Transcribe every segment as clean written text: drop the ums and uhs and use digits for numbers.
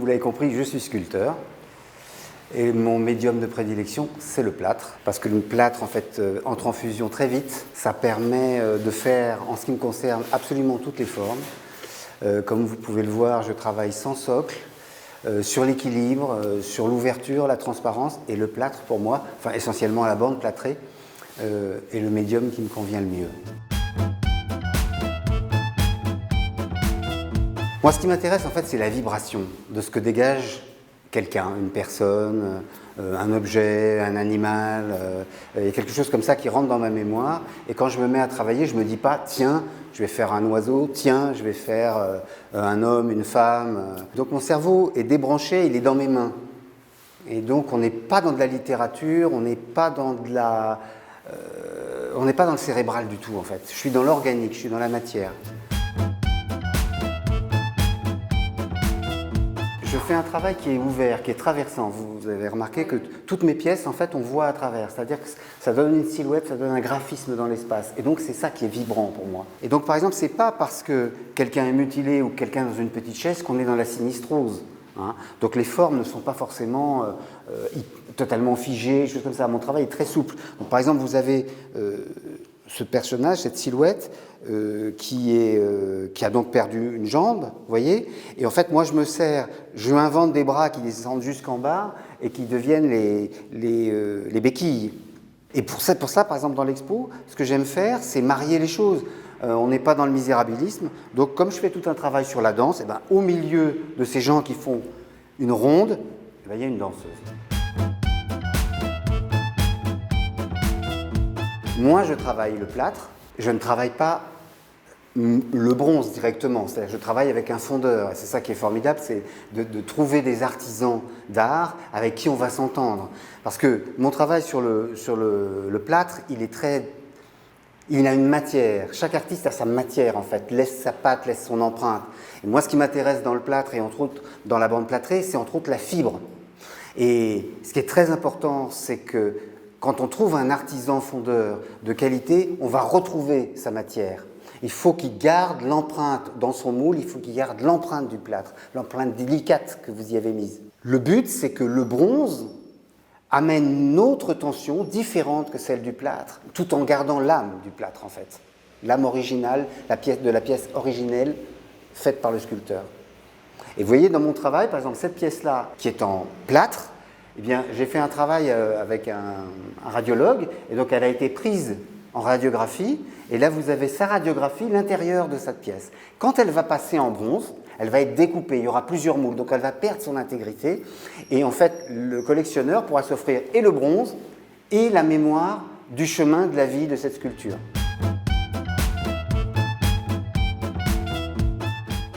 vous l'avez compris, je suis sculpteur. Et mon médium de prédilection, c'est le plâtre. Parce que le plâtre, en fait, entre en fusion très vite. Ça permet de faire, en ce qui me concerne, absolument toutes les formes. Comme vous pouvez le voir, je travaille sans socle, sur l'équilibre, sur l'ouverture, la transparence. Et le plâtre, pour moi, enfin essentiellement la bande plâtrée, est le médium qui me convient le mieux. Moi, ce qui m'intéresse, en fait, c'est la vibration de ce que dégage quelqu'un, une personne, un objet, un animal. Il y a quelque chose comme ça qui rentre dans ma mémoire. Et quand je me mets à travailler, je ne me dis pas « tiens, je vais faire un oiseau, tiens, je vais faire un homme, une femme ». Donc mon cerveau est débranché, il est dans mes mains. Et donc on n'est pas dans de la littérature, on n'est pas dans de la... on n'est pas dans le cérébral du tout, en fait. Je suis dans l'organique, je suis dans la matière. Je fais un travail qui est ouvert, qui est traversant. Vous avez remarqué que toutes mes pièces, en fait, on voit à travers. C'est-à-dire que ça donne une silhouette, ça donne un graphisme dans l'espace. Et donc, c'est ça qui est vibrant pour moi. Et donc, par exemple, c'est pas parce que quelqu'un est mutilé ou quelqu'un dans une petite chaise qu'on est dans la sinistrose. Hein. Donc, les formes ne sont pas forcément totalement figées, choses comme ça. Mon travail est très souple. Donc, par exemple, vous avez ce personnage, cette silhouette, qui a donc perdu une jambe, vous voyez. Et en fait, moi, je invente des bras qui descendent jusqu'en bas et qui deviennent les béquilles. Et pour ça, par exemple, dans l'expo, ce que j'aime faire, c'est marier les choses. On n'est pas dans le misérabilisme. Donc, comme je fais tout un travail sur la danse, et ben, au milieu de ces gens qui font une ronde, eh ben, il y a une danseuse. Moi, je travaille le plâtre. Je ne travaille pas le bronze directement, c'est-à-dire que je travaille avec un fondeur, et c'est ça qui est formidable, c'est de trouver des artisans d'art avec qui on va s'entendre. Parce que mon travail sur le plâtre, il a une matière, chaque artiste a sa matière en fait, laisse sa patte, laisse son empreinte. Et moi ce qui m'intéresse dans le plâtre, et entre autres dans la bande plâtrée, c'est entre autres la fibre. Et ce qui est très important, c'est que quand on trouve un artisan fondeur de qualité, on va retrouver sa matière. Il faut qu'il garde l'empreinte dans son moule, il faut qu'il garde l'empreinte du plâtre, l'empreinte délicate que vous y avez mise. Le but, c'est que le bronze amène une autre tension différente que celle du plâtre, tout en gardant l'âme du plâtre en fait. L'âme originale, la pièce originelle faite par le sculpteur. Et vous voyez dans mon travail, par exemple, cette pièce-là qui est en plâtre, eh bien, j'ai fait un travail avec un radiologue, et donc elle a été prise en radiographie, et là vous avez sa radiographie, l'intérieur de cette pièce. Quand elle va passer en bronze, elle va être découpée, il y aura plusieurs moules, donc elle va perdre son intégrité, et en fait le collectionneur pourra s'offrir et le bronze, et la mémoire du chemin de la vie de cette sculpture.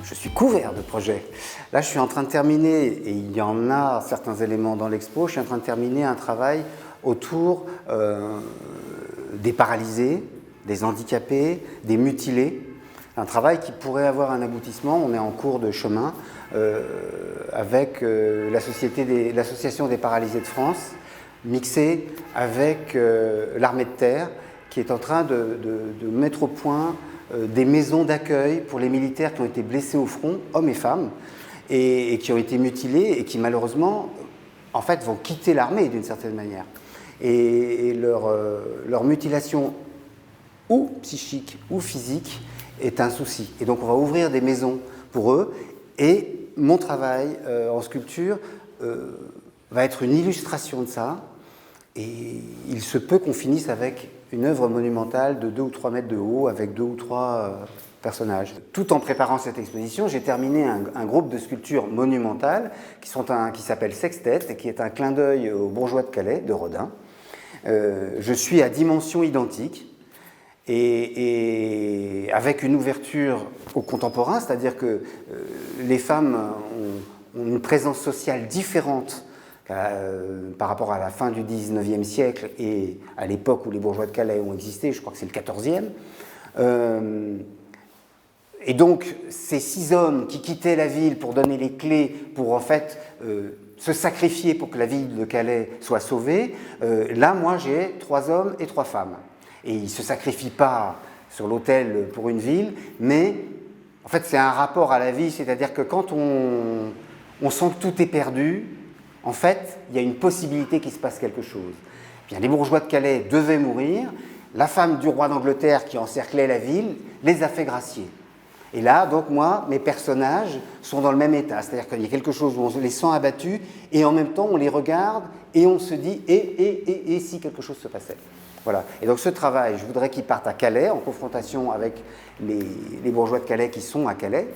Je suis couvert de projets. Là, je suis en train de terminer, et il y en a certains éléments dans l'expo, je suis en train de terminer un travail autour des paralysés, des handicapés, des mutilés. Un travail qui pourrait avoir un aboutissement, on est en cours de chemin, avec l'association des paralysés de France, mixée avec l'armée de terre, qui est en train de mettre au point des maisons d'accueil pour les militaires qui ont été blessés au front, hommes et femmes, et qui ont été mutilés et qui malheureusement, en fait, vont quitter l'armée d'une certaine manière. Et leur mutilation, ou psychique ou physique, est un souci. Et donc on va ouvrir des maisons pour eux, et mon travail en sculpture va être une illustration de ça, et il se peut qu'on finisse avec une œuvre monumentale de 2 ou 3 mètres de haut, avec 2 ou 3 personnages. Tout en préparant cette exposition, j'ai terminé un groupe de sculptures monumentales qui s'appelle Sextet, et qui est un clin d'œil aux bourgeois de Calais, de Rodin. Je suis à dimension identique, et avec une ouverture au contemporain, c'est-à-dire que les femmes ont une présence sociale différente par rapport à la fin du XIXe siècle et à l'époque où les bourgeois de Calais ont existé, je crois que c'est le XIVe. Et donc, ces 6 hommes qui quittaient la ville pour donner les clés, pour en fait se sacrifier pour que la ville de Calais soit sauvée, là, moi, j'ai 3 hommes et 3 femmes. Et ils ne se sacrifient pas sur l'autel pour une ville, mais en fait, c'est un rapport à la vie, c'est-à-dire que quand on sent que tout est perdu. En fait, il y a une possibilité qu'il se passe quelque chose. Bien, les bourgeois de Calais devaient mourir. La femme du roi d'Angleterre qui encerclait la ville les a fait gracier. Et là, donc moi, mes personnages sont dans le même état. C'est-à-dire qu'il y a quelque chose où on les sent abattus et en même temps on les regarde et on se dit et si quelque chose se passait. Voilà. Et donc ce travail, je voudrais qu'il parte à Calais en confrontation avec les bourgeois de Calais qui sont à Calais.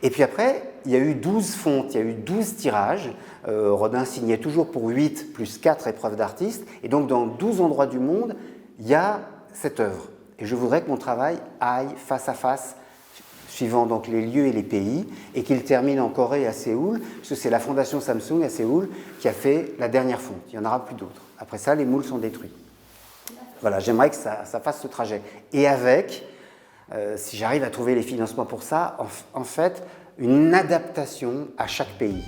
Et puis après, il y a eu 12 fontes, il y a eu 12 tirages. Rodin signait toujours pour 8 plus 4 épreuves d'artistes. Et donc dans 12 endroits du monde, il y a cette œuvre. Et je voudrais que mon travail aille face à face, suivant donc les lieux et les pays, et qu'il termine en Corée et à Séoul, parce que c'est la fondation Samsung à Séoul qui a fait la dernière fonte. Il n'y en aura plus d'autres. Après ça, les moules sont détruits. Voilà, j'aimerais que ça fasse ce trajet. Et avec, si j'arrive à trouver les financements pour ça, en fait, une adaptation à chaque pays.